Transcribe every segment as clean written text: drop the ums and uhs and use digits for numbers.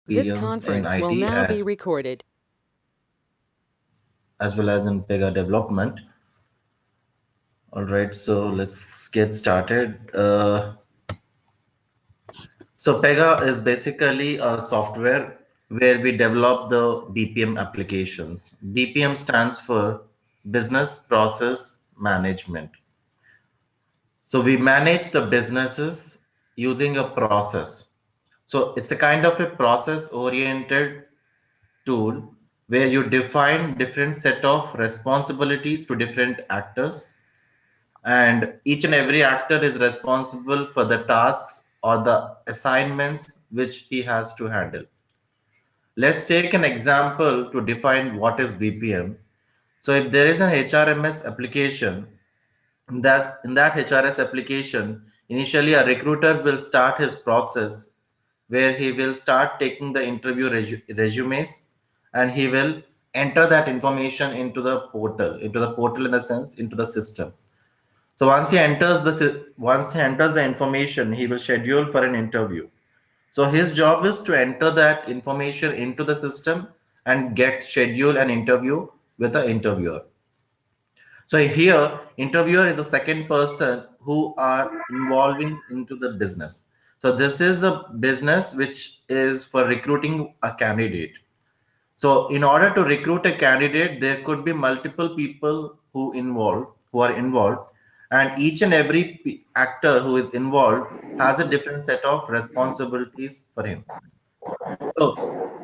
This experience in conference will IT now be recorded. as well as in Pega development. All right, so let's get started. So Pega is basically a software where we develop the BPM applications. BPM stands for Business Process Management. So we manage the businesses using a process. So it's a kind of a process oriented tool where you define different set of responsibilities to different actors, and each and every actor is responsible for the tasks or the assignments which he has to handle. Let's take an example to define what is BPM. So if there is an HRMS application, in that HRS application, initially a recruiter will start his process where he will start taking the interview resumes, and he will enter that information into the portal in the sense into the system. So once he enters the information, he will schedule for an interview. So his job is to enter that information into the system and get schedule an interview with the interviewer. So here, interviewer is a second person who are involving into the business. So this is a business which is for recruiting a candidate. So in order to recruit a candidate, there could be multiple people who are involved, and each and every actor who is involved has a different set of responsibilities for him. So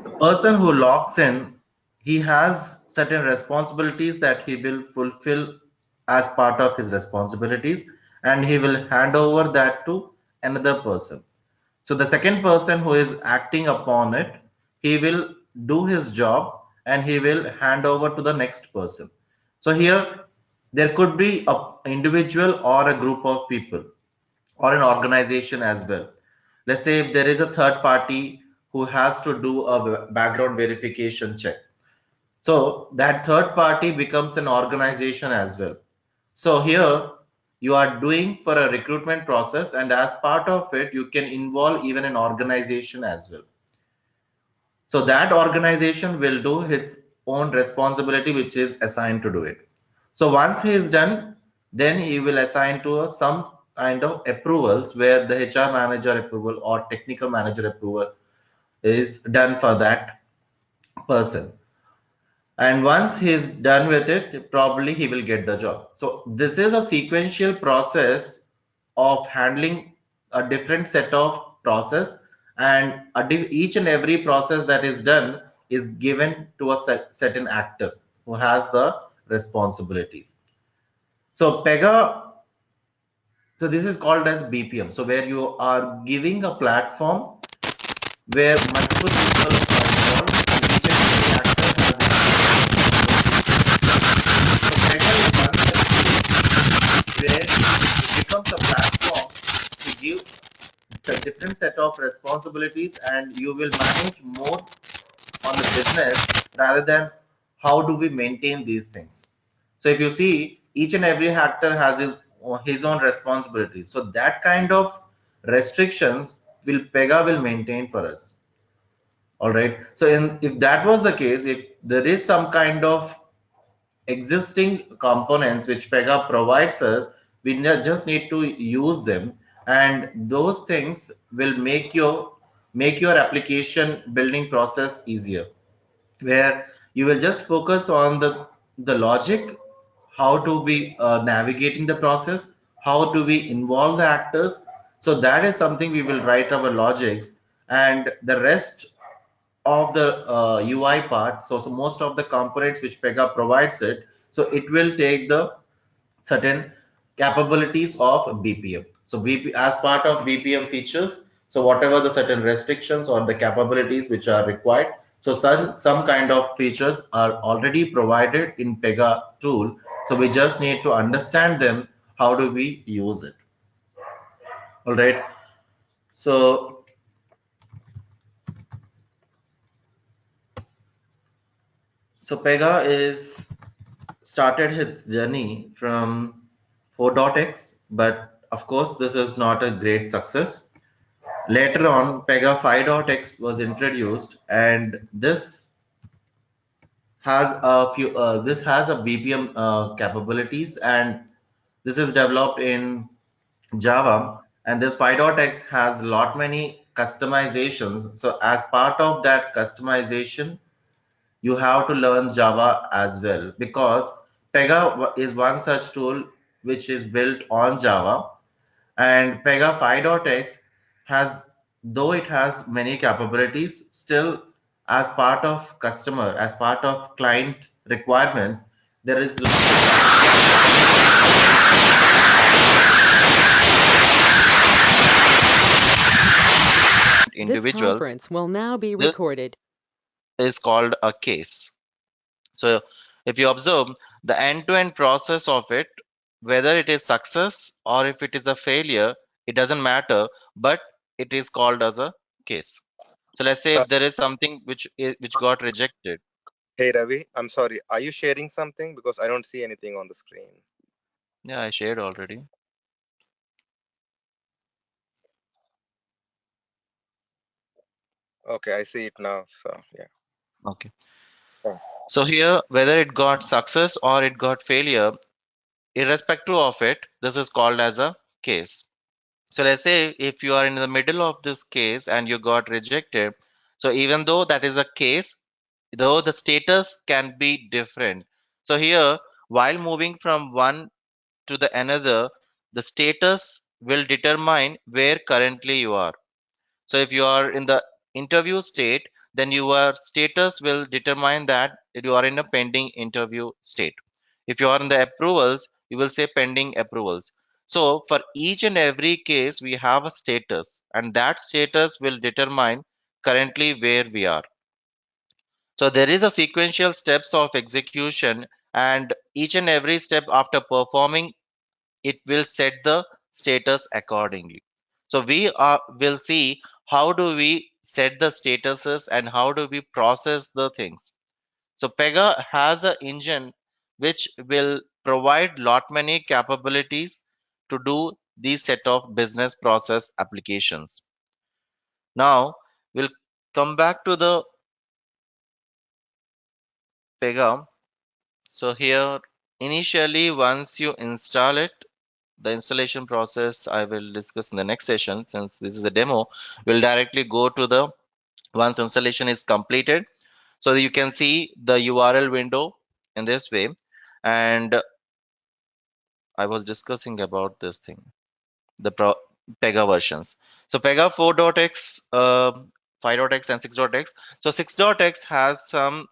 the person who logs in, he has certain responsibilities that he will fulfill as part of his responsibilities, and he will hand over that to another person. So the second person who is acting upon it, he will do his job and he will hand over to the next person. So here there could be a individual or a group of people or an organization as well. Let's say if there is a third party who has to do a background verification check. So that third party becomes an organization as well. So here you are doing for a recruitment process, and as part of it, you can involve even an organization as well. So that organization will do its own responsibility, which is assigned to do it. So once he is done, then he will assign to us some kind of approvals where the HR manager approval or technical manager approval is done for that person. And once he's done with it, probably he will get the job. So this is a sequential process of handling a different set of process, and each and every process that is done is given to a certain actor who has the responsibilities. So Pega, so this is called as BPM, so where you are giving a platform where multiple people are involved and each and every actor has its own responsibilities. So Pega is one such tool where it becomes a platform to give a different set of responsibilities, and you will manage more on the business rather than how do we maintain these things. So if you see, each and every actor has his own responsibilities. So that kind of restrictions will Pega will maintain for us. All right. So if that was the case, if there is some kind of existing components which Pega provides us, we just need to use them, and those things will make your application building process easier, where you will just focus on the logic, how to be navigating the process, how do we involve the actors. So that is something we will write our logics, and the rest of the UI part. So most of the components which Pega provides it, so it will take the certain capabilities of BPM. So as part of BPM features, so whatever the certain restrictions or the capabilities which are required, so some kind of features are already provided in Pega tool. So we just need to understand them. How do we use it? All right. So Pega is started its journey from 4.x, but of course this is not a great success. Later on, Pega 5.x was introduced, and this has a BPM capabilities, and this is developed in Java, and this 5.x has lot many customizations. So as part of that customization, you have to learn Java as well, because Pega is one such tool which is built on Java, and Pega 5.x has, though it has many capabilities, still as part of customer, as part of client requirements, there is This individual. conference will now be This recorded. is called a case. So if you observe the end-to-end process of it, whether it is success or if it is a failure, it doesn't matter, but it is called as a case. So let's say Uh, if there is something which got rejected. Hey Ravi, I'm sorry. Are you sharing something? Because I don't see anything on the screen. Yeah, I shared already. Okay, I see it now. So yeah, Okay. thanks. So here, whether it got success or it got failure, irrespective of it, this is called as a case. So let's say if you are in the middle of this case and you got rejected, so even though that is a case, though the status can be different. So here, while moving from one to the another, the status will determine where currently you are. So if you are in the interview state, then your status will determine that you are in a pending interview state. If you are in the approvals, you will say pending approvals. So for each and every case, we have a status, and that status will determine currently where we are. So there is a sequential steps of execution, and each and every step after performing it will set the status accordingly. So will see how do we set the statuses and how do we process the things. So Pega has an engine which will provide lot many capabilities to do these set of business process applications. Now we'll come back to the Pega. So here initially once you install it, the installation process I will discuss in the next session. Since this is a demo, we'll directly go to the once installation is completed. So you can see the URL window in this way. And I was discussing about this thing, the Pega versions. So Pega 4.x, 5.x, and 6.x. So 6.x has some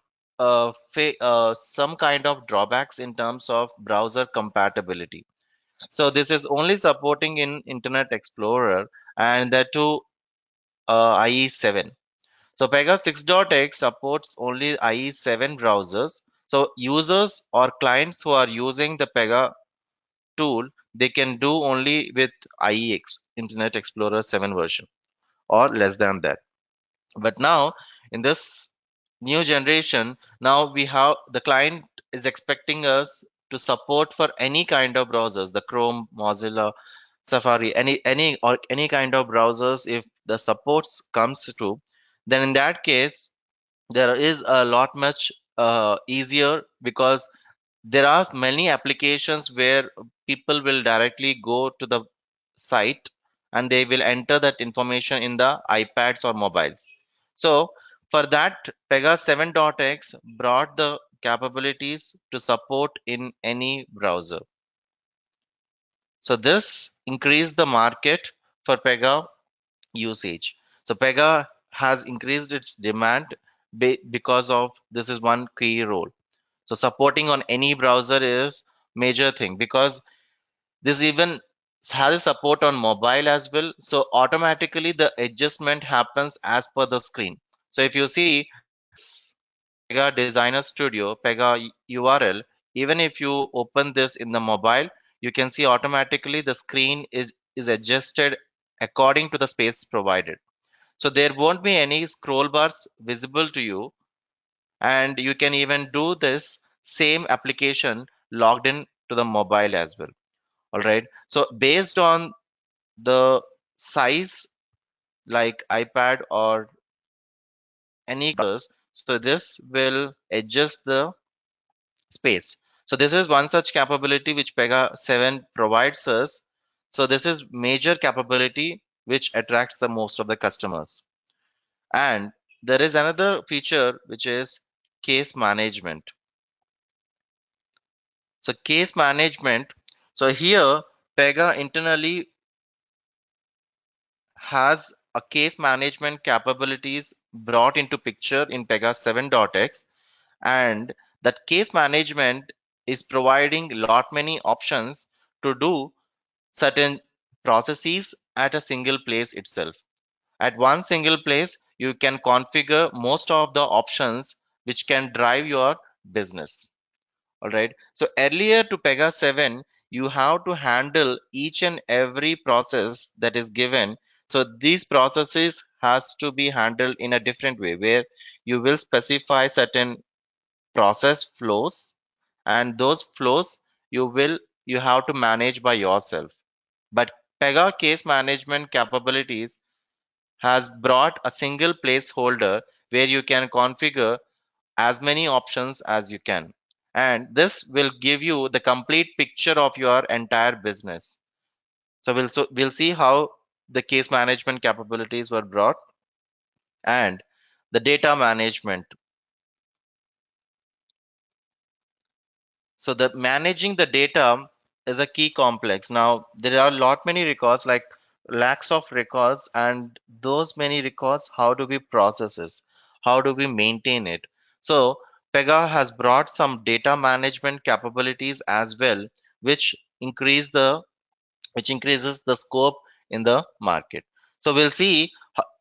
kind of drawbacks in terms of browser compatibility. So this is only supporting in Internet Explorer, and that too IE7. So Pega 6.x supports only IE7 browsers. So users or clients who are using the Pega tool, they can do only with IEX, Internet Explorer 7 version, or less than that. But now in this new generation, now we have the client is expecting us to support for any kind of browsers, the Chrome, Mozilla, Safari, any kind of browsers. If the supports comes to, then in that case there is a lot much easier, because there are many applications where people will directly go to the site and they will enter that information in the iPads or mobiles. So for that, Pega 7.x brought the capabilities to support in any browser. So this increased the market for Pega usage. So Pega has increased its demand because of this is one key role. So supporting on any browser is major thing, because this even has support on mobile as well. So automatically the adjustment happens as per the screen. So if you see this Pega Designer Studio, Pega URL, even if you open this in the mobile, you can see automatically the screen is adjusted according to the space provided. So there won't be any scroll bars visible to you, and you can even do this same application logged in to the mobile as well. All right. So based on the size like iPad or any others. So this will adjust the space. So this is one such capability which Pega 7 provides us. So this is major capability which attracts the most of the customers. And there is another feature which is case management. So case management. So here Pega internally has a case management capabilities brought into picture in Pega 7.x, and that case management is providing lot many options to do certain processes at a single place itself. At one single place, you can configure most of the options which can drive your business. All right. So earlier to Pega 7, you have to handle each and every process that is given. So these processes has to be handled in a different way where you will specify certain process flows, and those flows you have to manage by yourself. But Pega case management capabilities has brought a single placeholder where you can configure as many options as you can. And this will give you the complete picture of your entire business. So we'll see how the case management capabilities were brought, and the data management. So the managing the data is a key complex. Now there are a lot many records, like lakhs of records, and those many records, how do we process this? How do we maintain it? So Pega has brought some data management capabilities as well, which increase the which increases the scope in the market. So we'll see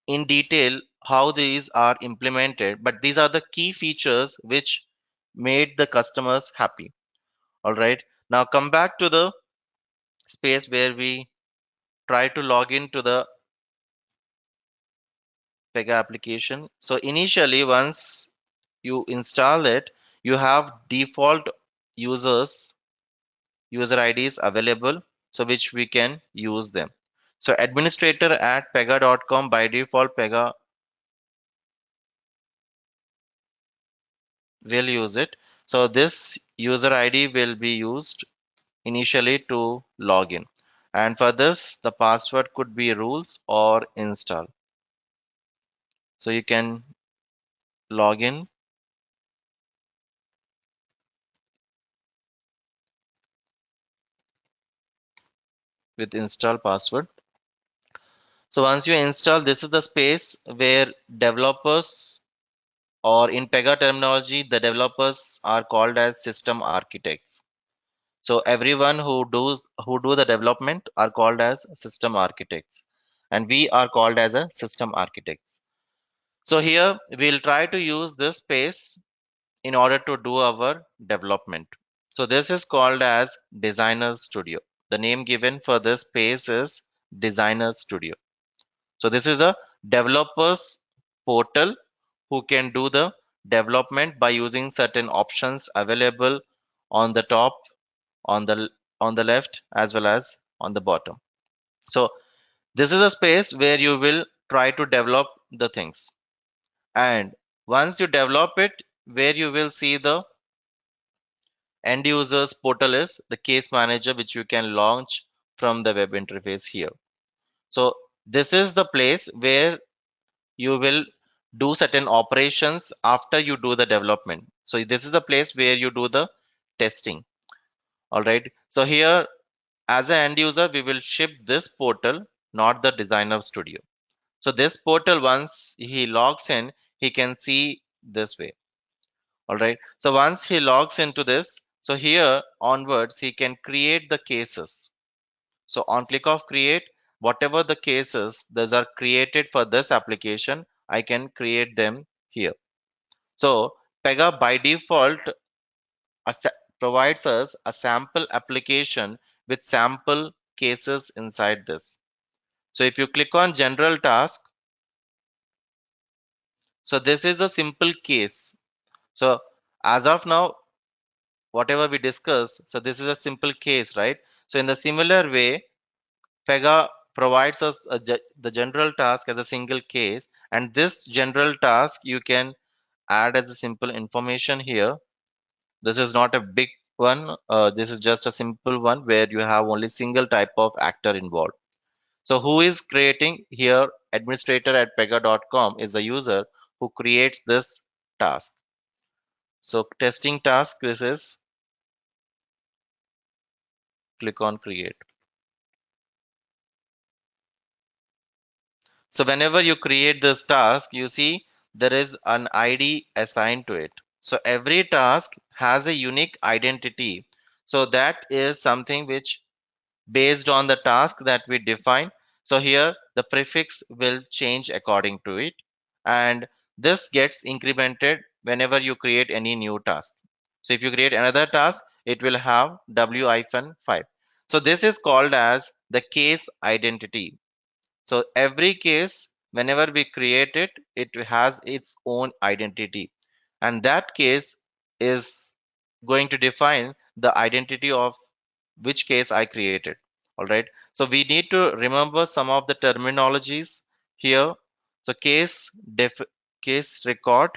in detail how these are implemented, but these are the key features which made the customers happy. All right. Now come back to the space where we try to log into the Pega application. So initially, once you install it, you have default users, user IDs available, so which we can use them. So administrator at pega.com, by default, Pega will use it. So this user ID will be used initially to log in. And for this, the password could be rules or install. So you can log in with install password. So once you install, this is the space where developers, or in Pega terminology, the developers are called as system architects. So everyone who do the development are called as system architects, and we are called as a system architects. So here we'll try to use this space in order to do our development. So this is called as Designer Studio. The name given for this space is Designer Studio. So this is a developers portal who can do the development by using certain options available on the top, on the on the left, as well as on the bottom. So this is a space where you will try to develop the things. And once you develop it, where you will see the end users portal is the case manager, which you can launch from the web interface here. So this is the place where you will do certain operations after you do the development. So this is the place where you do the testing. All right. So here, as an end user, we will ship this portal, not the Designer Studio. So this portal, once he logs in, he can see this way. All right. So once he logs into this, so here onwards, he can create the cases. So on click of create, whatever the cases those are created for this application, I can create them here. So Pega by default provides us a sample application with sample cases inside this. So if you click on general task, so this is a simple case. So as of now, whatever we discuss, so this is a simple case, right? So in the similar way, Pega provides us the general task as a single case, and this general task you can add as a simple information here. This is not a big one. This is just a simple one where you have only single type of actor involved. So who is creating here? Administrator at pega.com is the user who creates this task. So testing task, this is, click on create. So whenever you create this task, you see there is an ID assigned to it. So every task has a unique identity. So that is something which based on the task that we define. So here the prefix will change according to it, and this gets incremented whenever you create any new task. So if you create another task, it will have W-5. So this is called as the case identity. So every case, whenever we create it, it has its own identity, and that case is going to define the identity of which case I created. All right. So we need to remember some of the terminologies here. So case record,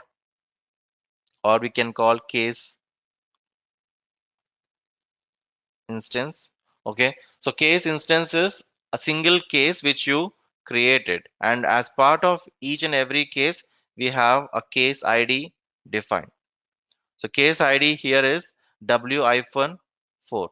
or we can call case instance. Okay. So case instance is a single case which you created, and as part of each and every case, we have a case ID defined. So case ID here is W-4.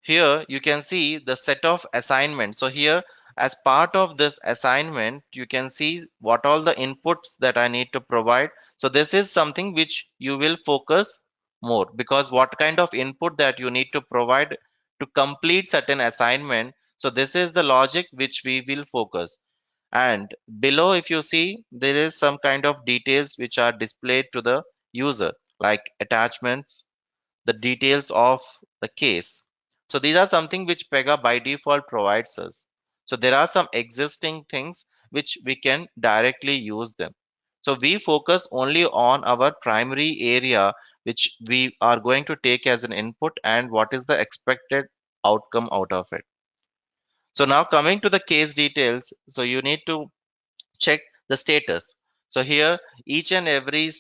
Here you can see the set of assignments. So here, as part of this assignment, you can see what all the inputs that I need to provide. So this is something which you will focus more, because what kind of input that you need to provide to complete certain assignment. So this is the logic which we will focus. And below, if you see, there is some kind of details which are displayed to the user, like attachments, the details of the case. So these are something which Pega by default provides us. So there are some existing things which we can directly use them. So we focus only on our primary area which we are going to take as an input, and what is the expected outcome out of it. So now coming to the case details, so you need to check the status. So here each and every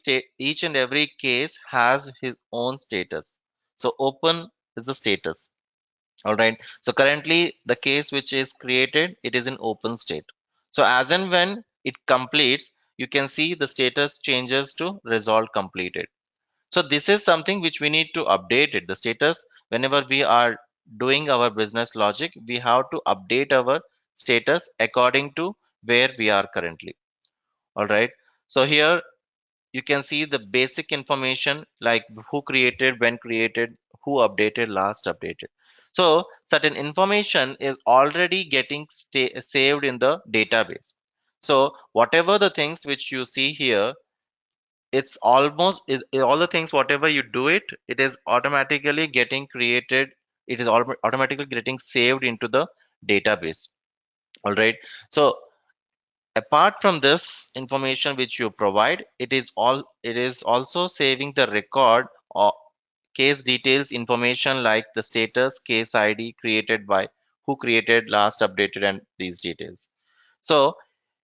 case has his own status. So open is the status. All right. So currently the case which is created, it is in open state. So as and when it completes, you can see the status changes to resolved completed. So this is something which we need to update it. The status, whenever we are doing our business logic, we have to update our status according to where we are currently. All right. So here you can see the basic information like who created, when created, who updated, last updated. So certain information is already getting saved in the database. So whatever the things which you see here, it's almost all the things whatever you do it, it is automatically getting created. It is automatically getting saved into the database. All right. So apart from this information which you provide, it is also saving the record or case details information like the status, case ID created by, who created, last updated, and these details. So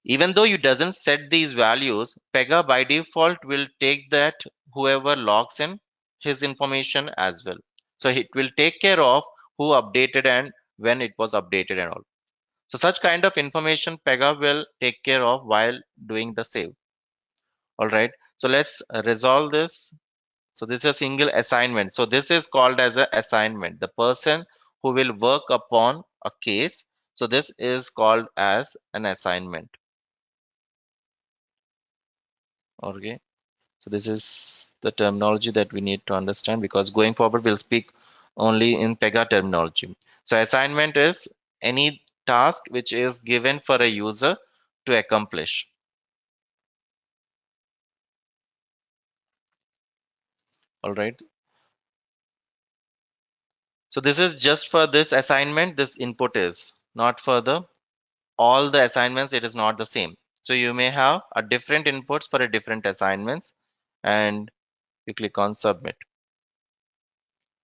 even though you doesn't set these values, Pega by default will take that whoever logs in his information as well. So it will take care of who updated and when it was updated and all. So such kind of information Pega will take care of while doing the save. All right. So let's resolve this. So this is a single assignment. So this is called as an assignment. The person who will work upon a case. So this is called as an assignment. Okay. So this is the terminology that we need to understand, because going forward we'll speak only in Pega terminology. So assignment is any task which is given for a user to accomplish. All right. So this is just for this assignment. This input is not for the all the assignments. It is not the same. So you may have a different inputs for a different assignments, and you click on submit.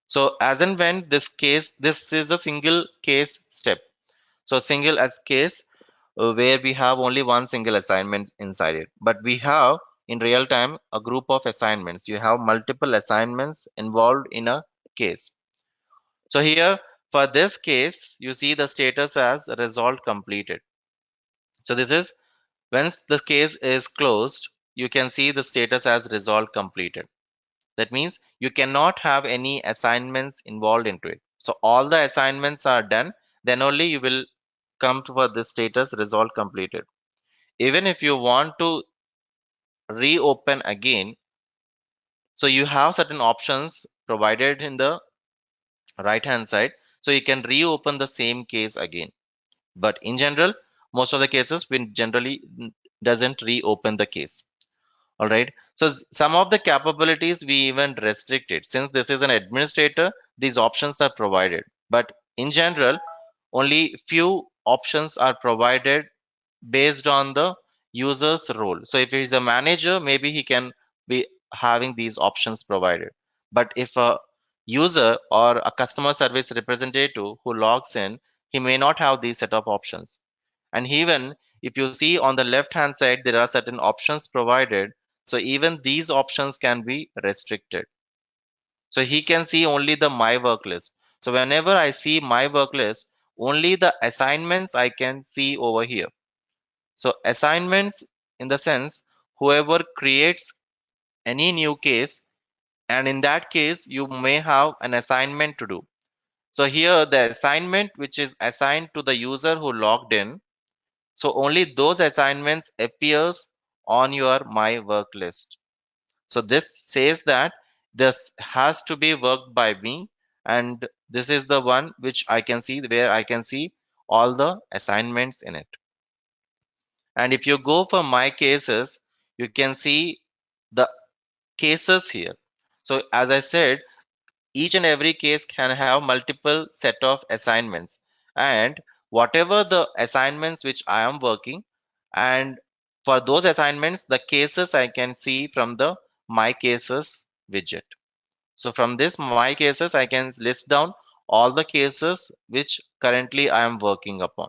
So as and when this is a single case step. So single as case where we have only one single assignment inside it. But we have in real time a group of assignments. You have multiple assignments involved in a case. So here for this case, you see the status as resolved completed. So this is once the case is closed, you can see the status as resolved completed. That means you cannot have any assignments involved into it. So all the assignments are done, then only you will come to the status resolved completed. Even if you want to reopen again, so you have certain options provided in the right hand side, so you can reopen the same case again. But in general, most of the cases we generally doesn't reopen the case. All right, so some of the capabilities we even restricted. Since this is an administrator, these options are provided, but in general only few options are provided based on the user's role. So if he's a manager, maybe he can be having these options provided. But if a user or a customer service representative who logs in, he may not have these set of options. And even if you see on the left hand side, there are certain options provided. So even these options can be restricted. So he can see only the my work list. So whenever I see my work list, only the assignments I can see over here. So assignments in the sense whoever creates any new case, and in that case you may have an assignment to do. So here the assignment which is assigned to the user who logged in, so only those assignments appears on your my work list. So this says that this has to be worked by me, and this is the one which I can see, where I can see all the assignments in it. And if you go for my cases, you can see the cases here. So as I said, each and every case can have multiple set of assignments, and whatever the assignments which I am working, and for those assignments, the cases I can see from the my cases widget. So from this my cases, I can list down all the cases which currently I am working upon.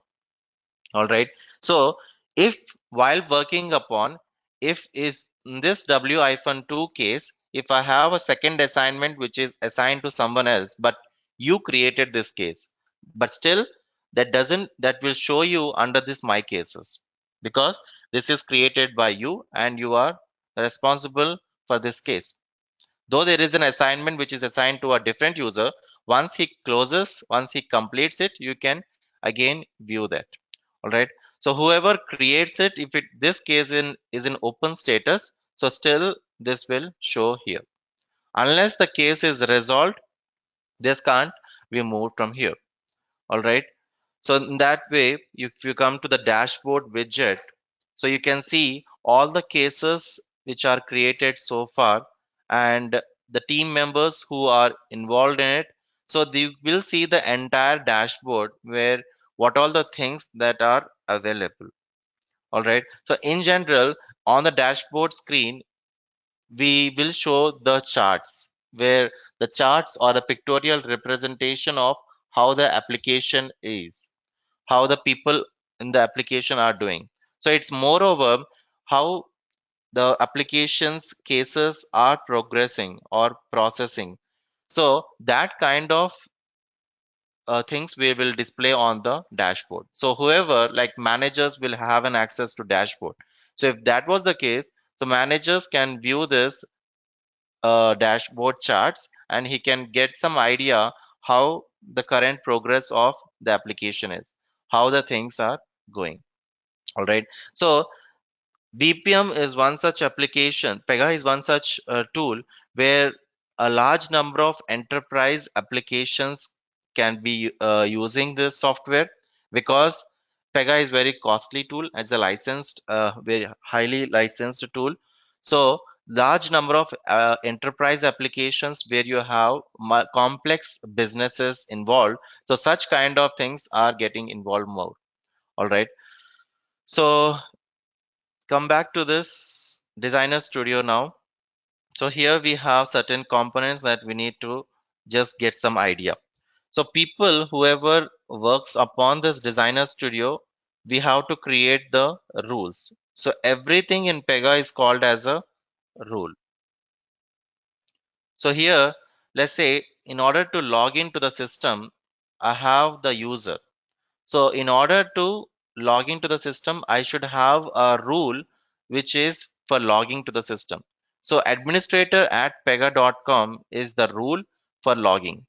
All right, so if while working upon, if is in this w-2 case, if I have a second assignment which is assigned to someone else, but you created this case, but still that will show you under this my cases, because this is created by you and you are responsible for this case. Though there is an assignment which is assigned to a different user, once he completes it, you can again view that. All right, so whoever creates it, if it this case is in open status, so still this will show here. Unless the case is resolved, this can't be moved from here. All right, so in that way, if you come to the dashboard widget, so you can see all the cases which are created so far, and the team members who are involved in it. So they will see the entire dashboard where what all the things that are available. All right, so in general, on the dashboard screen, we will show the charts, where the charts are a pictorial representation of how the application is, how the people in the application are doing. So it's moreover how the application's cases are progressing or processing. So that kind of things we will display on the dashboard. So whoever like managers will have an access to dashboard. So if that was the case, so managers can view this dashboard charts, and he can get some idea how the current progress of the application is, how the things are going. All right, so BPM is one such application. Pega is one such tool where a large number of enterprise applications can be using this software, because Pega is very costly tool. It's a licensed, very highly licensed tool. So large number of enterprise applications where you have complex businesses involved. So such kind of things are getting involved more. All right. So come back to this designer studio now. So here we have certain components that we need to just get some idea. So people, whoever works upon this designer studio, we have to create the rules. So everything in Pega is called as a rule. So here, let's say in order to log into the system, I have the user. So in order to log into the system, I should have a rule which is for logging to the system. So administrator at pega.com is the rule for logging.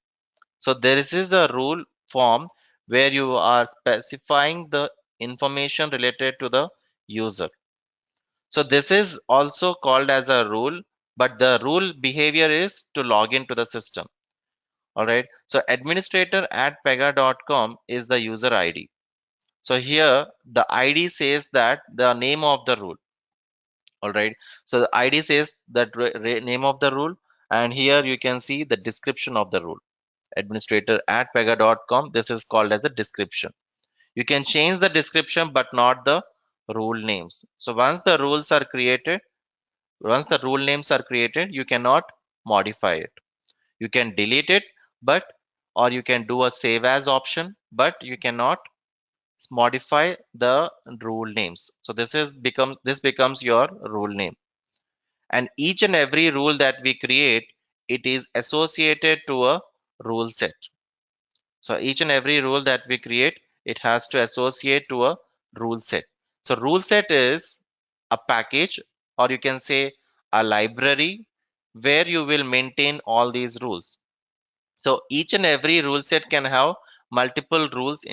So there is a rule form where you are specifying the information related to the user. So this is also called as a rule, but the rule behavior is to log into the system. All right. So administrator at pega.com is the user ID. So here the ID says that the name of the rule. All right. So the ID says that name of the rule, and here you can see the description of the rule. Administrator at pega.com. This is called as a description. You can change the description, but not the rule names. So once the rule names are created, you cannot modify it. You can delete it, but or you can do a save as option, but you cannot modify the rule names. So this becomes your rule name. And each and every rule that we create, it is associated to a rule set. So each and every rule that we create, it has to associate to a rule set. So rule set is a package, or you can say a library, where you will maintain all these rules. So each and every rule set can have multiple rules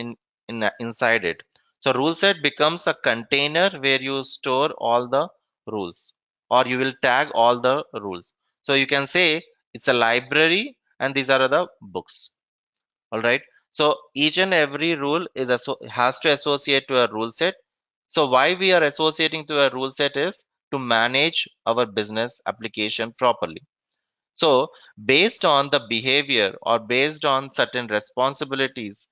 inside it. So rule set becomes a container where you store all the rules, or you will tag all the rules. So you can say it's a library and these are the books. All right. So each and every rule has to associate to a rule set. So why we are associating to a rule set is to manage our business application properly. So based on the behavior, or based on certain responsibilities,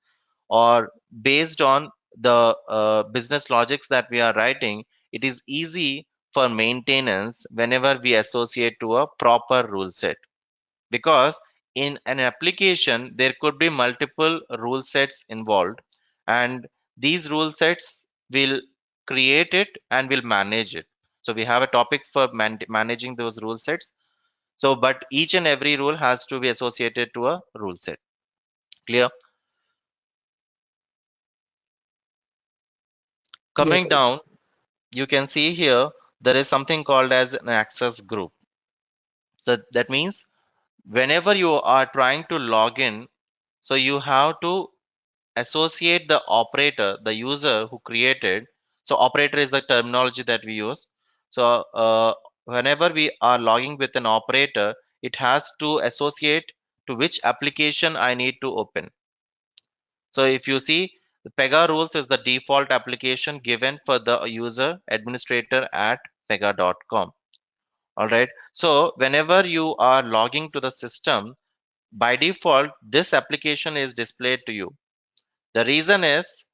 or based on the business logics that we are writing, it is easy for maintenance whenever we associate to a proper rule set. Because in an application, there could be multiple rule sets involved, and these rule sets will create it and will manage it. So we have a topic for managing those rule sets. So, but each and every rule has to be associated to a rule set. Clear? Yes. Coming down, you can see here there is something called as an access group. So that means whenever you are trying to log in, so you have to associate the operator, the user who created. So operator is the terminology that we use. So whenever we are logging with an operator, it has to associate to which application I need to open. So if you see, the Pega rules is the default application given for the user administrator at pega.com. All right. So whenever you are logging to the system, by default, this application is displayed to you. The reason is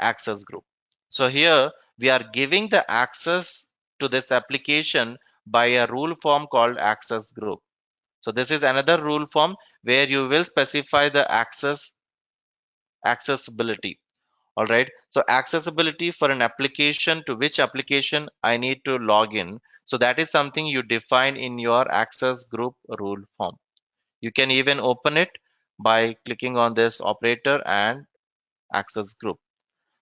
access group. So here we are giving the access to this application by a rule form called access group. So this is another rule form where you will specify the accessibility. All right. So accessibility for an application, to which application I need to log in. So that is something you define in your access group rule form. You can even open it by clicking on this operator and access group.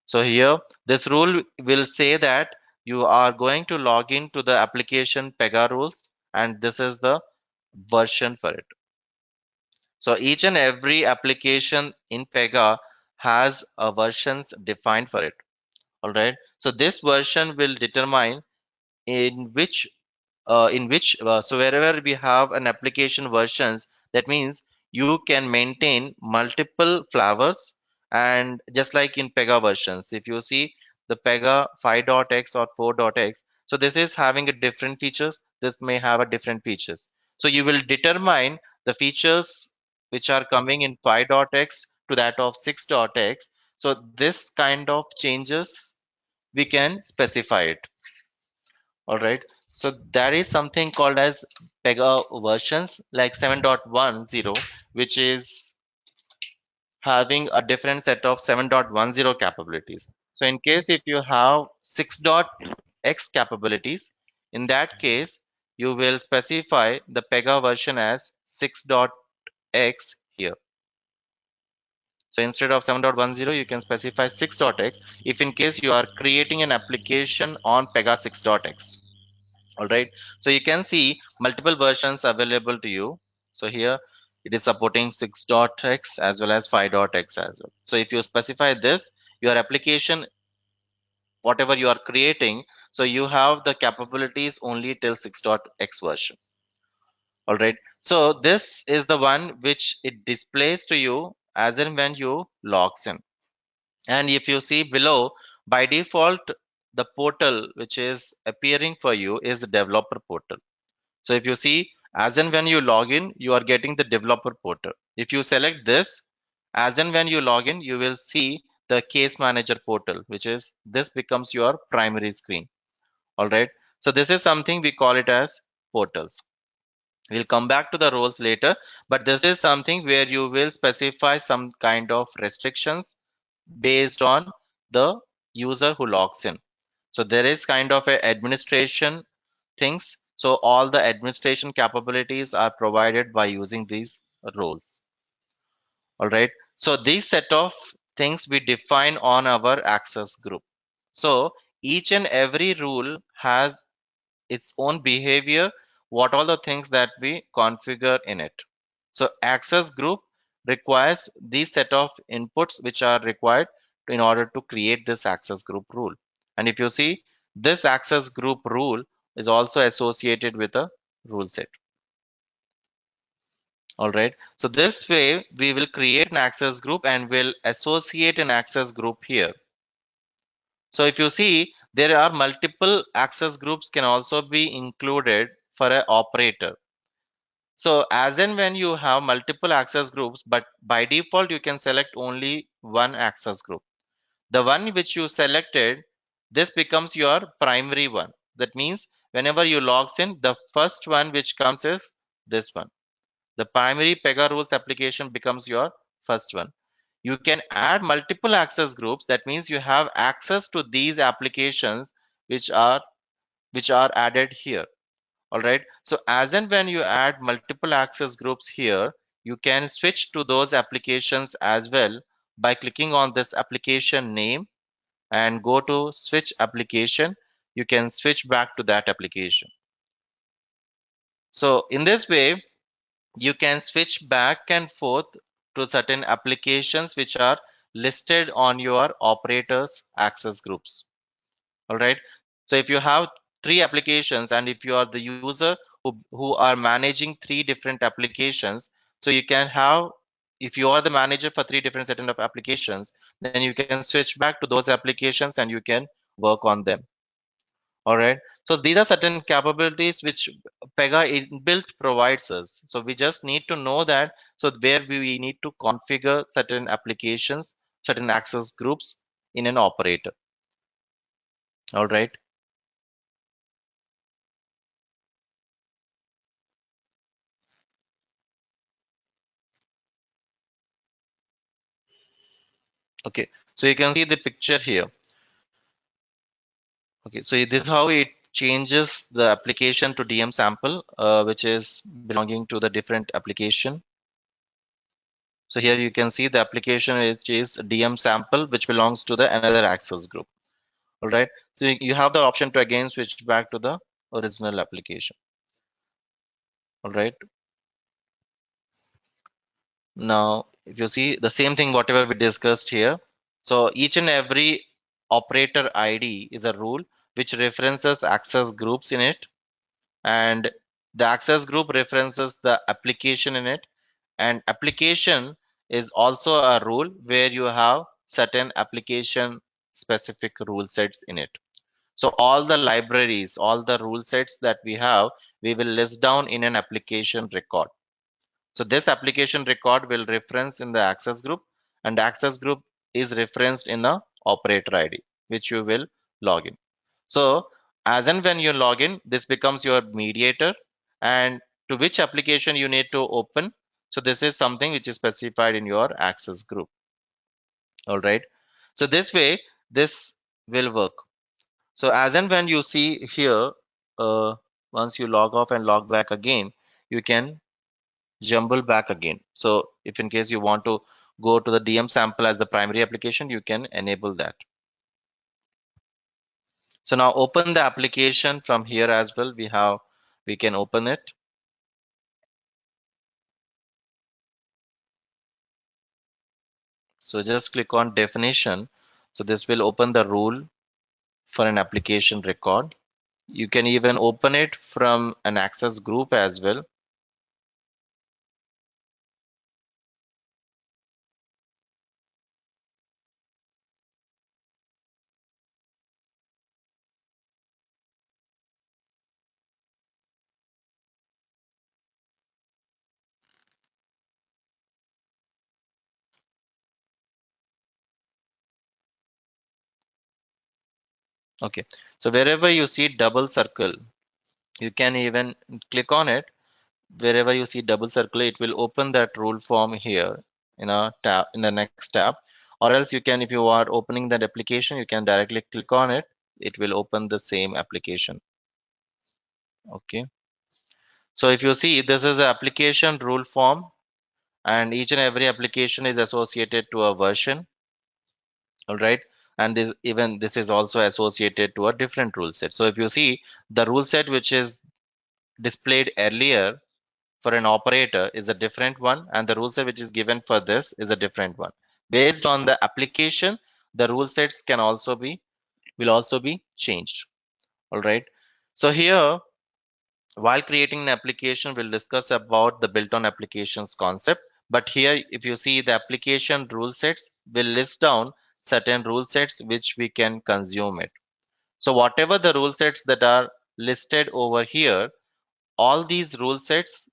So here, this rule will say that you are going to log in to the application Pega rules, and this is the version for it. So each and every application in Pega has a versions defined for it. All right. So this version will determine in which so wherever we have an application versions, that means you can maintain multiple flavors. And just like in Pega versions, if you see the Pega 5.x or 4.x, so this is having a different features, this may have a different features. So you will determine the features which are coming in 5.x to that of 6.x. So this kind of changes we can specify it. All right. So that is something called as Pega versions like 7.10, which is having a different set of 7.10 capabilities. So in case if you have 6.x capabilities, in that case, you will specify the Pega version as 6.x here. So instead of 7.10, you can specify 6.x if in case you are creating an application on Pega 6.x. All right. So you can see multiple versions available to you. So here it is supporting 6.x as well as 5.x as well. So if you specify this, your application, whatever you are creating, so you have the capabilities only till 6.x version. All right. So this is the one which it displays to you as and when you logs in. And if you see below, by default, the portal which is appearing for you is the developer portal. So if you see, as and when you log in, you are getting the developer portal. If you select this, as and when you log in, you will see the case manager portal, which is this becomes your primary screen. All right. So this is something we call it as portals. We'll come back to the roles later, but this is something where you will specify some kind of restrictions based on the user who logs in. So there is kind of a administration things. So all the administration capabilities are provided by using these roles. All right. So these set of things we define on our access group. So each and every rule has its own behavior, what all the things that we configure in it. So access group requires these set of inputs which are required in order to create this access group rule. And if you see, this access group rule is also associated with a rule set. All right. So this way we will create an access group and will associate an access group here. So if you see, there are multiple access groups can also be included for an operator. So as and when you have multiple access groups, but by default, you can select only one access group. The one which you selected, this becomes your primary one. That means whenever you logs in, the first one which comes is this one. The primary Pega rules application becomes your first one. You can add multiple access groups. That means you have access to these applications which are added here. All right. So as and when you add multiple access groups here, you can switch to those applications as well by clicking on this application name and go to switch application. You can switch back to that application. So in this way, you can switch back and forth to certain applications which are listed on your operators access groups. All right. So if you have three applications and if you are the user who are managing three different applications, so you can have, if you are the manager for three different set of applications, then you can switch back to those applications and you can work on them. All right. So these are certain capabilities which Pega inbuilt provides us. So we just need to know that. So where we need to configure certain applications, certain access groups in an operator. All right. Okay. So you can see the picture here. Okay. So this is how it changes the application to DM sample, which is belonging to the different application. So here you can see the application which is DM sample, which belongs to the another access group. All right. So you have the option to again switch back to the original application. All right. Now, if you see the same thing, whatever we discussed here. So each and every operator ID is a rule which references access groups in it, and the access group references the application in it, and application is also a rule where you have certain application specific rule sets in it. So all the libraries, all the rule sets that we have, we will list down in an application record. So this application record will reference in the access group, and access group is referenced in the operator ID, which you will log in. So as and when you log in, this becomes your mediator, and to which application you need to open. So this is something which is specified in your access group. All right. So this way, this will work. So as and when you see here, once you log off and log back again, you can jumble back again. So if in case you want to go to the DM sample as the primary application, you can enable that. So now open the application from here as well. We can open it. So just click on definition. So this will open the rule for an application record. You can even open it from an access group as well. Okay. So wherever you see double circle, you can even click on it. Wherever you see double circle, it will open that rule form here in a tab, in the next tab. Or else you can, if you are opening that application, you can directly click on it. It will open the same application. Okay. So if you see, this is an application rule form, and each and every application is associated to a version. All right. And this is also associated to a different rule set. So if you see, the rule set which is displayed earlier for an operator is a different one, and the rule set which is given for this is a different one. Based on the application, the rule sets will also be changed. All right. So here, while creating an application, we'll discuss about the built on applications concept. But here, if you see, the application rule sets will list down certain rule sets which we can consume it. So whatever the rule sets that are listed over here, all these rule sets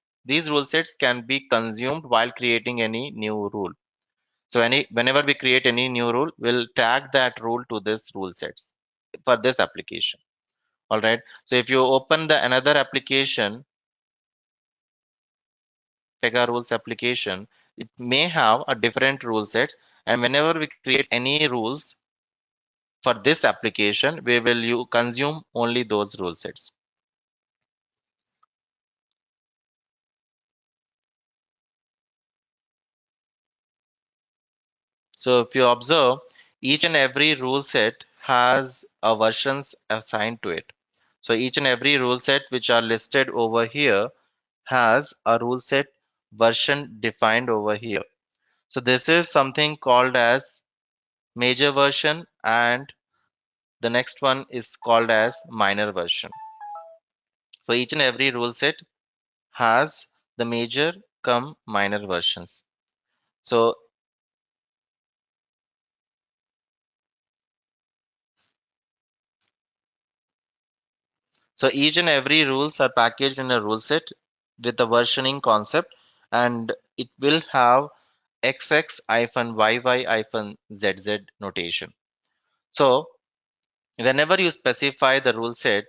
can be consumed while creating any new rule. So whenever we create any new rule, we'll tag that rule to this rule sets for this application. All right. So if you open the another application, Pega rules application, it may have a different rule sets. And whenever we create any rules for this application, we will consume only those rule sets. So if you observe, each and every rule set has a versions assigned to it. So each and every rule set which are listed over here has a rule set version defined over here. So this is something called as major version, and the next one is called as minor version. So each and every rule set has the major come minor versions. So each and every rules are packaged in a rule set with a versioning concept, and it will have XX-YY-ZZ notation. So whenever you specify the rule set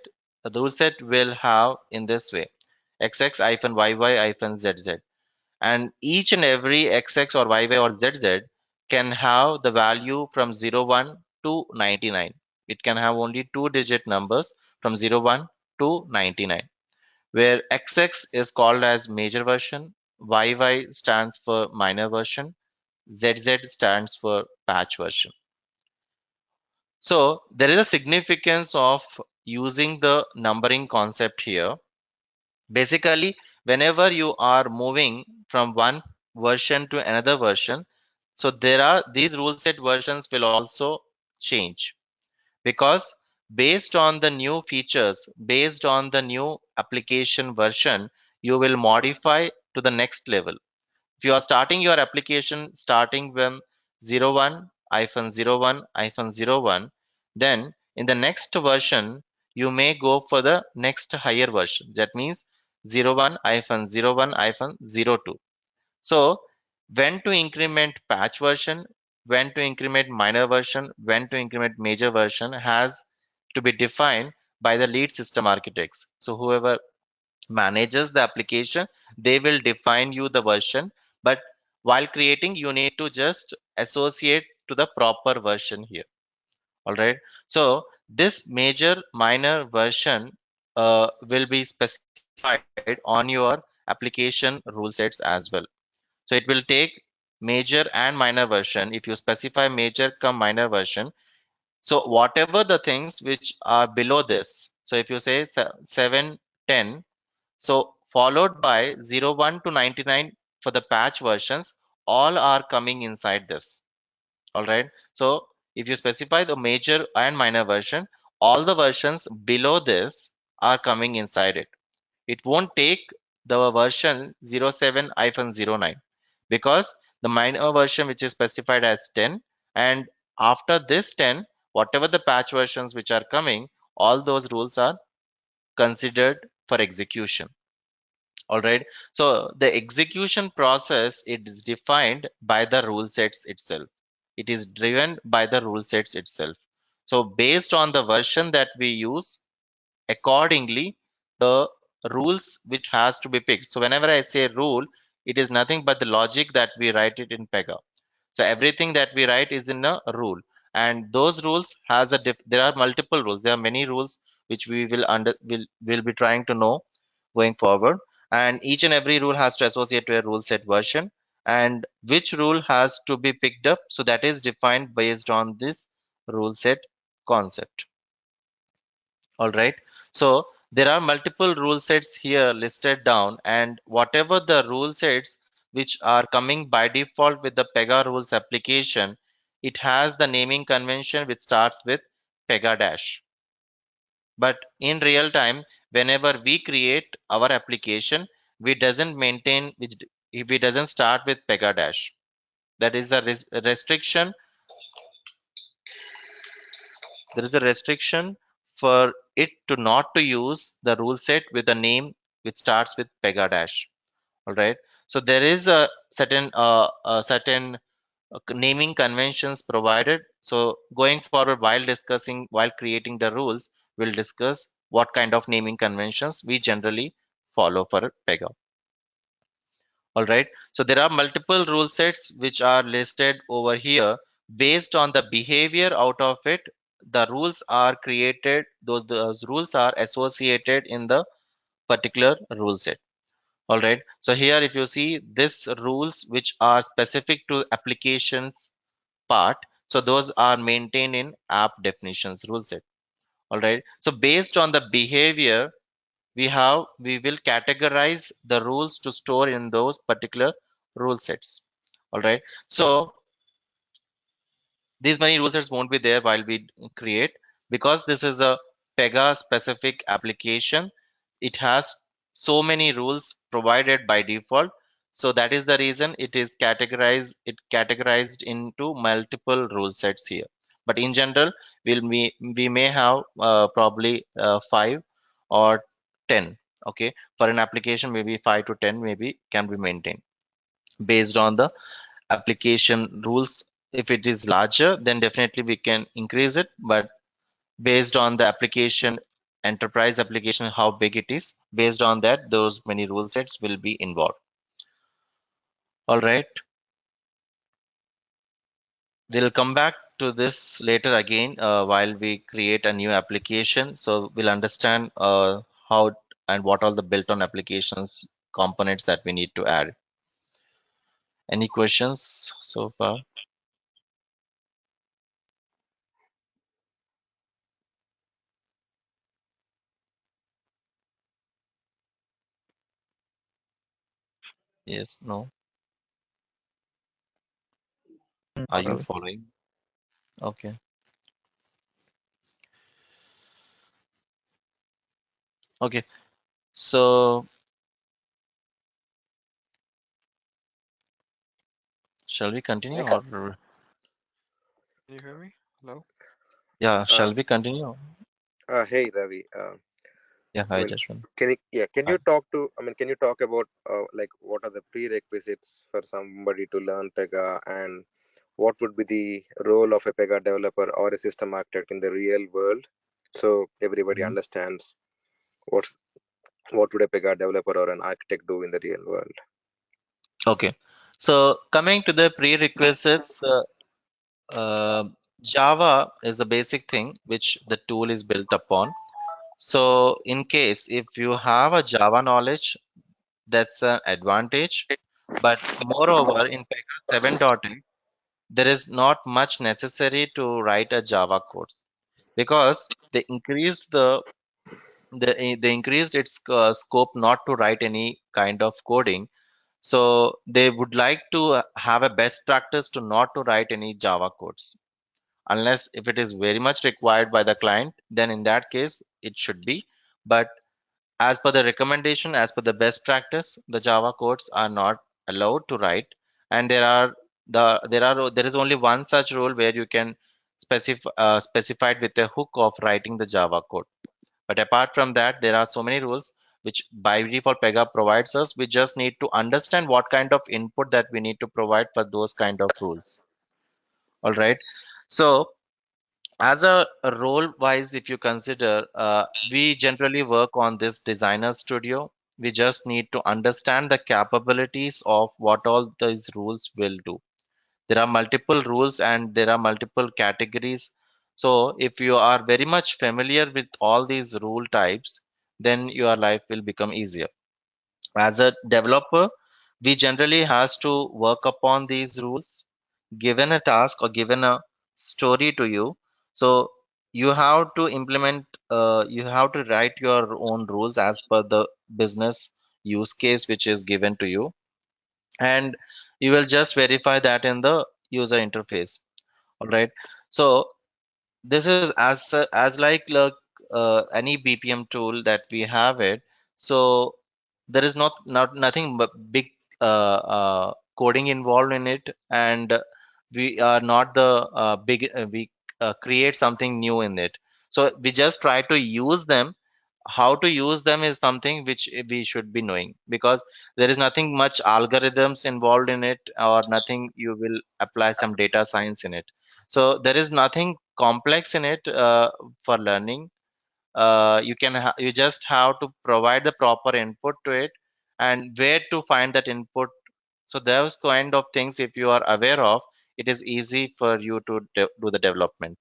will have in this way XX-YY-ZZ, and each and every XX or YY or ZZ can have the value from 01 to 99. It can have only two-digit numbers from 01 to 99, where XX is called as major version, YY stands for minor version, ZZ stands for patch version. So there is a significance of using the numbering concept here. Basically, whenever you are moving from one version to another version, so there are these rule set versions will also change, because based on the new features, based on the new application version, you will modify to the next level. If you are starting your application starting when 01-01-01, then in the next version, you may go for the next higher version. That means 01-01-02. So when to increment patch version, when to increment minor version, when to increment major version has to be defined by the lead system architects. So whoever manages the application, they will define you the version. But while creating, you need to just associate to the proper version here. All right. So this major minor version will be specified on your application rule sets as well. So it will take major and minor version. If you specify major come minor version, so whatever the things which are below this, so if you say 7, 10, so followed by 01 to 99 for the patch versions, all are coming inside this. All right. So if you specify the major and minor version, all the versions below this are coming inside it. It won't take the version 07-09 because the minor version which is specified as 10, and after this 10, whatever the patch versions which are coming, all those rules are considered for execution. All right. So the execution process, it is defined by the rule sets itself. It is driven by the rule sets itself. So based on the version that we use, accordingly, the rules which has to be picked. So whenever I say rule, it is nothing but the logic that we write it in Pega. So everything that we write is in a rule, and those rules has a there are multiple rules. There are many rules which we will be trying to know going forward, and each and every rule has to associate to a rule set version, and which rule has to be picked up. So that is defined based on this rule set concept. All right. So there are multiple rule sets here listed down, and whatever the rule sets which are coming by default with the Pega rules application, it has the naming convention which starts with Pega dash. But in real time, whenever we create our application, we doesn't maintain which if we doesn't start with Pega dash. That is a restriction. There is a restriction for it to not to use the rule set with a name which starts with Pega dash. All right. So there is a certain naming conventions provided. So going forward, while creating the rules, we'll discuss what kind of naming conventions we generally follow for Pega. All right. So there are multiple rule sets which are listed over here. Based on the behavior out of it, the rules are created. Those rules are associated in the particular rule set. All right. So here, if you see this rules which are specific to applications part, so those are maintained in app definitions rule set. All right. So based on the behavior, we will categorize the rules to store in those particular rule sets. All right. So these many rule sets won't be there while we create, because this is a Pega specific application. It has so many rules provided by default. So that is the reason it categorized into multiple rule sets here. But in general, we may have probably 5 or 10. Okay, for an application, maybe 5 to 10 maybe can be maintained based on the application rules. If it is larger, then definitely we can increase it, but based on the application, enterprise application, how big it is, based on that, those many rule sets will be involved. All right. We'll come back to this later again while we create a new application. So we'll understand how and what all the built on applications components that we need to add. Any questions so far? Yes, no? Are you Ravi. following? Okay. Okay. So shall we continue Nick, or can you hear me? Hello? yeah, Uh, shall we continue? hey Ravi. Yeah, I hi mean, Jashwant. can Hi. you talk to? I mean, can you talk about like what are the prerequisites for somebody to learn Pega, and what would be the role of a Pega developer or a system architect in the real world, so everybody Mhm. understands what's what would a Pega developer or an architect do in the real world? Okay. So coming to the prerequisites, uh, Java is the basic thing which the tool is built upon. So in case if you have a Java knowledge, that's an advantage. But moreover, in Pega 7.8, there is not much necessary to write a Java code because they increased its scope not to write any kind of coding. So they would like to have a best practice to not to write any Java codes unless if it is very much required by the client, then in that case it should be. But as per the recommendation, as per the best practice, the Java codes are not allowed to write, and there is only one such rule where you can specify it with a hook of writing the Java code. But apart from that, there are so many rules which by default Pega provides us. We just need to understand what kind of input that we need to provide for those kind of rules. All right. So as a role wise, if you consider, we generally work on this designer studio. We just need to understand the capabilities of what all these rules will do. There are multiple rules and there are multiple categories. So if you are very much familiar with all these rule types, then your life will become easier. As a developer, we generally has to work upon these rules. Given a task or given a story to you, so you have to you have to write your own rules as per the business use case which is given to you, and you will just verify that in the user interface. All right. So this is as like any BPM tool that we have it. So there is not nothing but big coding involved in it, and we are not the big we create something new in it. So we just try to use them. How to use them is something which we should be knowing, because there is nothing much algorithms involved in it, or nothing you will apply some data science in it. So there is nothing complex in it for learning. You just have to provide the proper input to it, and where to find that input. So those kind of things, if you are aware of, it is easy for you to do the development.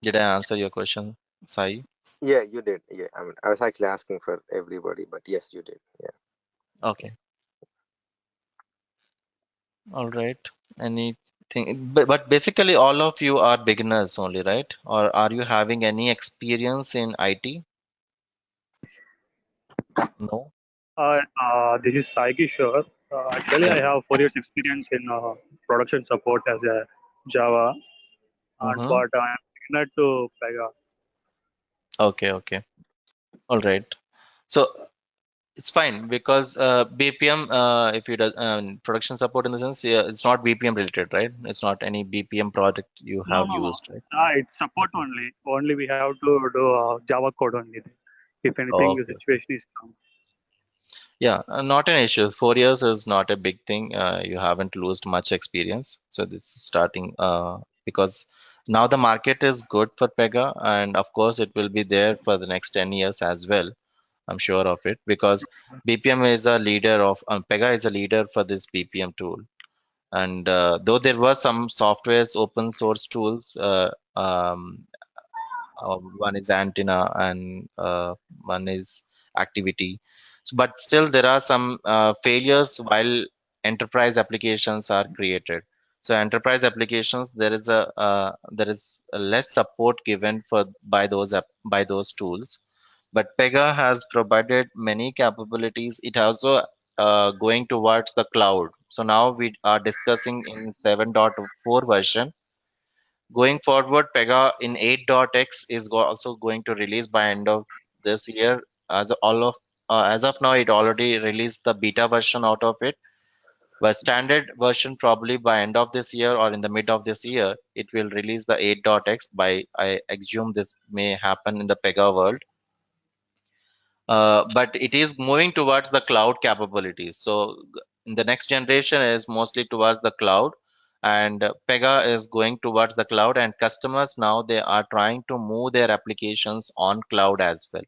Did I answer your question, Sai? Yeah, you did. Yeah, I mean, I was actually asking for everybody, but yes, you did. Yeah. Okay. All right. Anything, but basically all of you are beginners only, right? Or are you having any experience in IT? No? This is Sai Kishore. Actually, Yeah. I have 4 years experience in production support as a Java, and Mm-hmm. but I am beginner to Pega. Okay, okay. All right. So it's fine because BPM, if you do production support in the sense, yeah, it's not BPM related, right? It's not any BPM project you No, have no, no. used, right? It's support only. Only we have to do Java code only. If anything, the Okay. situation is come. Yeah, not an issue. 4 years is not a big thing. You haven't lost much experience. So this is starting because now the market is good for Pega, and of course it will be there for the next 10 years as well. I'm sure of it because BPM is a leader of Pega is a leader for this BPM tool. And though there were some softwares, open source tools, one is Antenna and one is Activity. So, but still, there are some failures while enterprise applications are created. So, enterprise applications, there is a less support given for by those tools. But Pega has provided many capabilities. It also going towards the cloud. So now we are discussing in 7.4 version. Going forward, Pega in 8.x is also going to release by end of this year. As of now, it already released the beta version out of it. But standard version probably by end of this year or in the mid of this year, it will release the 8.x. By I assume this may happen in the Pega world. But it is moving towards the cloud capabilities. So in the next generation is mostly towards the cloud, and Pega is going towards the cloud, and customers now they are trying to move their applications on cloud as well.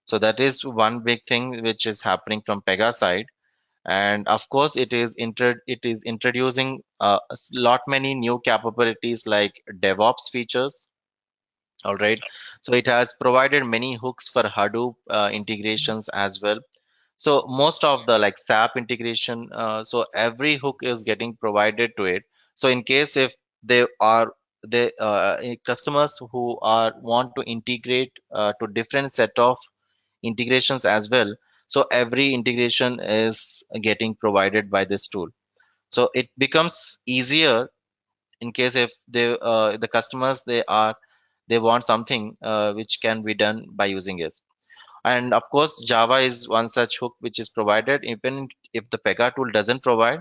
So that is one big thing which is happening from Pega side. And of course it is introducing lot many new capabilities like DevOps features. All right, so it has provided many hooks for Hadoop integrations as well. So most of the like SAP integration, so every hook is getting provided to it. So in case if they are customers who are want to integrate to different set of integrations as well, so every integration is getting provided by this tool. So it becomes easier in case if the customers they want something which can be done by using it. And of course Java is one such hook which is provided. Even if the Pega tool doesn't provide,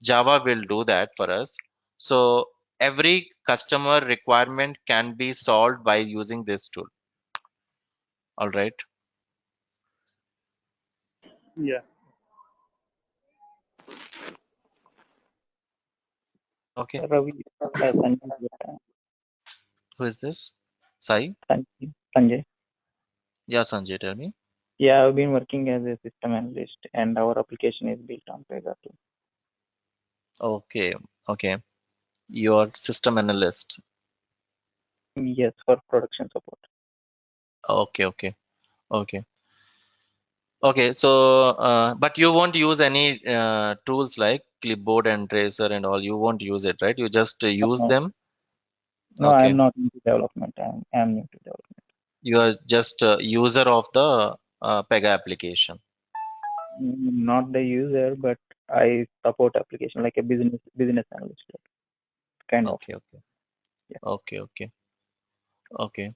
Java will do that for us. So every customer requirement can be solved by using this tool. All right. Yeah. Okay, Ravi, Sanjay, who is this? Sai? Sanjay. Yeah, Sanjay, tell me. Yeah, I've been working as a system analyst, and our application is built on Pega too. Okay, okay. Your system analyst. Yes, for production support. Okay, okay, okay. Okay, so but you won't use any tools like clipboard and tracer and all. You won't use it, right? You just use No, them. no, Okay, I'm not into development. I'm new to development. you are just a user of the Pega application. Not the user, but I support application like a business analyst, like, kind of. Okay, okay, Yeah. okay, okay, okay.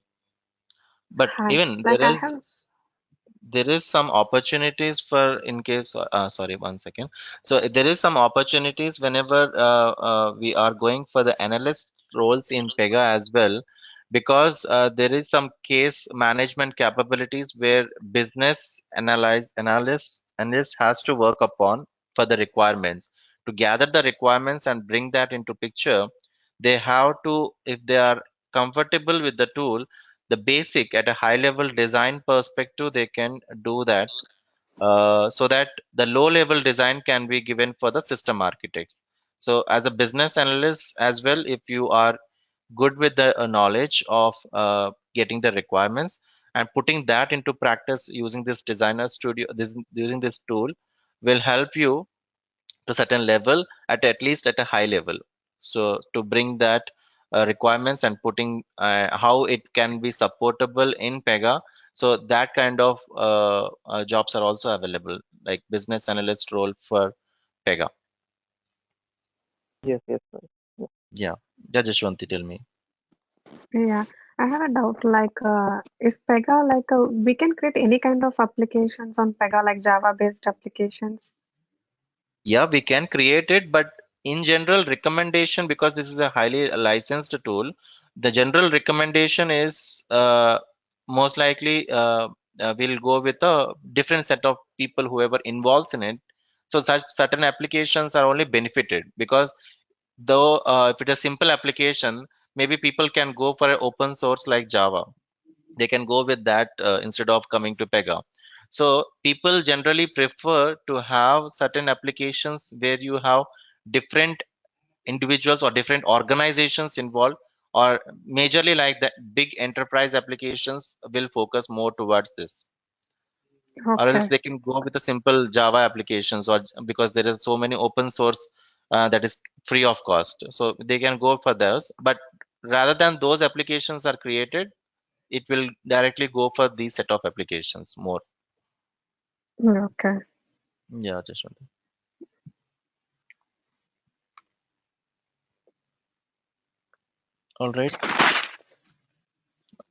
But Hi, even like I have. there is some opportunities for in case sorry, one second. So there is some opportunities whenever we are going for the analyst roles in Pega as well, because there is some case management capabilities where business analyst has to work upon for the requirements. To gather the requirements and bring that into picture, they have to, if they are comfortable with the tool, the basic at a high level design perspective they can do that, so that the low level design can be given for the system architects. So as a business analyst as well, if you are good with the knowledge of getting the requirements and putting that into practice using this designer studio, this using this tool will help you to certain level at least at a high level. So to bring that requirements and putting how it can be supportable in Pega, so that kind of jobs are also available, like business analyst role for Pega. Yes, yes, sir. Yeah. Yeah, yeah, Jashwanti, tell me. Yeah, I have a doubt. Like, is Pega like we can create any kind of applications on Pega, like Java-based applications? Yeah, we can create it, but in general recommendation, because this is a highly licensed tool, the general recommendation is most likely we'll go with a different set of people whoever involves in it. So such certain applications are only benefited because though if it is a simple application, maybe people can go for an open source like Java. They can go with that instead of coming to Pega. So people generally prefer to have certain applications where you have different individuals or different organizations involved, or majorly like the big enterprise applications will focus more towards this, or else Okay. they can go with the simple Java applications, or because there is so many open source that is free of cost, so they can go for those. But rather than those applications are created, it will directly go for these set of applications more. Okay. Yeah, just one. All right.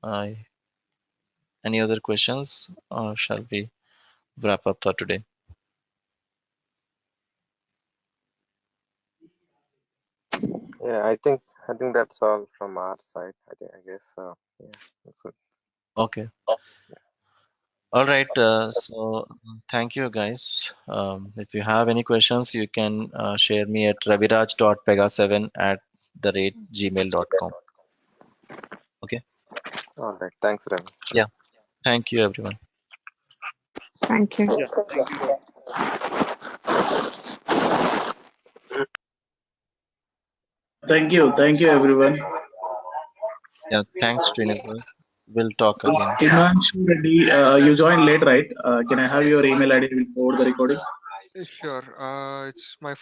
I Any other questions, or shall we wrap up for today? Yeah, I think that's all from our side. I guess yeah, we could. Okay. All right. Thank you, guys. If you have any questions, you can share me at raviraj.pega7@gmail.com. Okay. All right. Thanks, Ravi. Yeah. Thank you, everyone. Thank you. Yeah, thank you. Thank you, everyone. Yeah. Thanks, Srinivas. We'll talk again. Himanshu Reddy, you joined late, right? Can I have your email ID? Will forward the recording. Sure. It's my